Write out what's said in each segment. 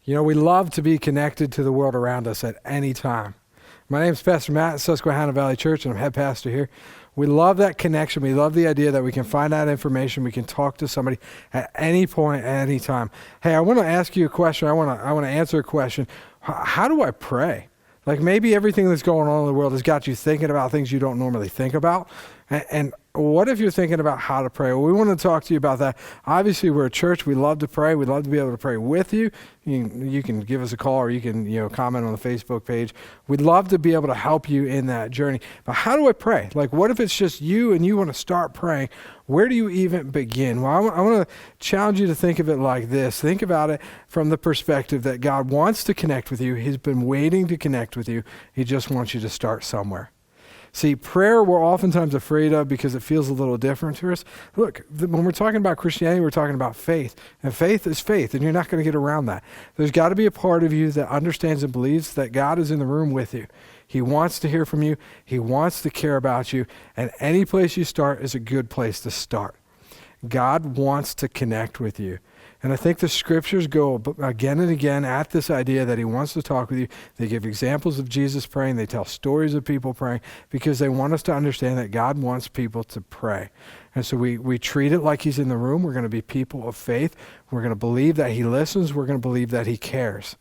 You know, we love to be connected to the world around us at any time. My name is Pastor Matt at Susquehanna Valley Church, and I'm head pastor here. We love that connection. We love the idea that we can find out information. We can talk to somebody at any point, at any time. Hey, I want to ask you a question. I want to answer a question. How do I pray? Like maybe everything that's going on in the world has got you thinking about things you don't normally think about. And what if you're thinking about how to pray? Well, we want to talk to you about that. Obviously, we're a church. We love to pray. We'd love to be able to pray with you. You can give us a call, or you can comment on the Facebook page. We'd love to be able to help you in that journey. But how do I pray? Like, what if it's just you and you want to start praying? Where do you even begin? Well, I want to challenge you to think of it like this. Think about it from the perspective that God wants to connect with you. He's been waiting to connect with you. He just wants you to start somewhere. See, prayer we're oftentimes afraid of because it feels a little different to us. Look, when we're talking about Christianity, we're talking about faith. And faith is faith, and you're not going to get around that. There's got to be a part of you that understands and believes that God is in the room with you. He wants to hear from you. He wants to care about you. And any place you start is a good place to start. God wants to connect with you. And I think the scriptures go again and again at this idea that he wants to talk with you. They give examples of Jesus praying. They tell stories of people praying because they want us to understand that God wants people to pray. And so we treat it like he's in the room. We're going to be people of faith. We're going to believe that he listens. We're going to believe that he cares.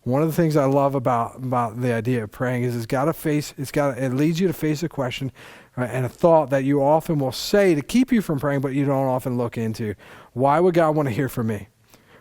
One of the things I love about the idea of praying is it leads you to face a question and a thought that you often will say to keep you from praying, but you don't often look into. Why would God want to hear from me?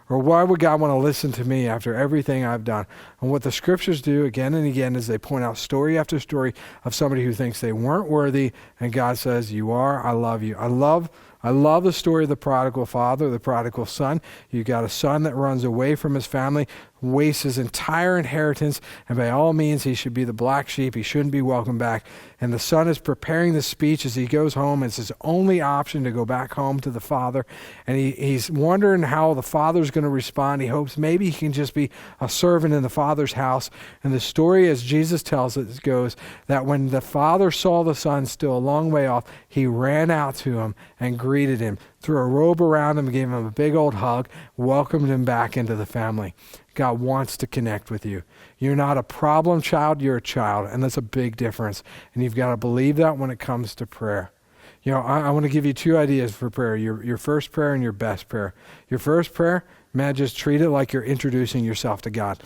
Or why would God want to listen to me after everything I've done? And what the scriptures do again and again is they point out story after story of somebody who thinks they weren't worthy, and God says, you are, I love you. I love the story of the prodigal father, the prodigal son. You got a son that runs away from his family, wastes his entire inheritance, and by all means he should be the black sheep. He shouldn't be welcomed back. And the son is preparing the speech as he goes home. It's his only option to go back home to the father. And he's wondering how the father's going to respond. He hopes maybe he can just be a servant in the father's house. And the story, as Jesus tells it, goes that when the father saw the son still a long way off, he ran out to him and greeted him, threw a robe around him, gave him a big old hug, welcomed him back into the family. God wants to connect with you. You're not a problem child, you're a child, and that's a big difference. And you've got to believe that when it comes to prayer. You know, I want to give you two ideas for prayer, your first prayer and your best prayer. Your first prayer, man, just treat it like you're introducing yourself to God.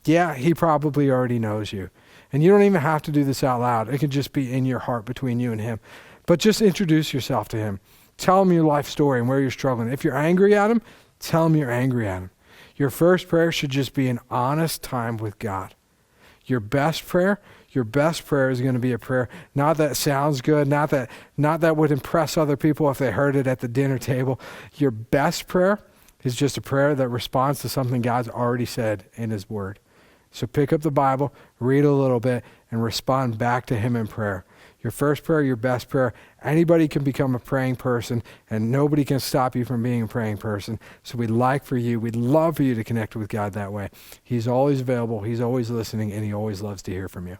Yeah, he probably already knows you. And you don't even have to do this out loud. It can just be in your heart between you and him. But just introduce yourself to him. Tell him your life story and where you're struggling. If you're angry at him, tell him you're angry at him. Your first prayer should just be an honest time with God. Your best prayer is going to be a prayer not that sounds good, not that would impress other people if they heard it at the dinner table. Your best prayer is just a prayer that responds to something God's already said in his word. So pick up the Bible, read a little bit, and respond back to him in prayer. Your first prayer, your best prayer. Anybody can become a praying person, and nobody can stop you from being a praying person. So we'd love for you to connect with God that way. He's always available, he's always listening, and he always loves to hear from you.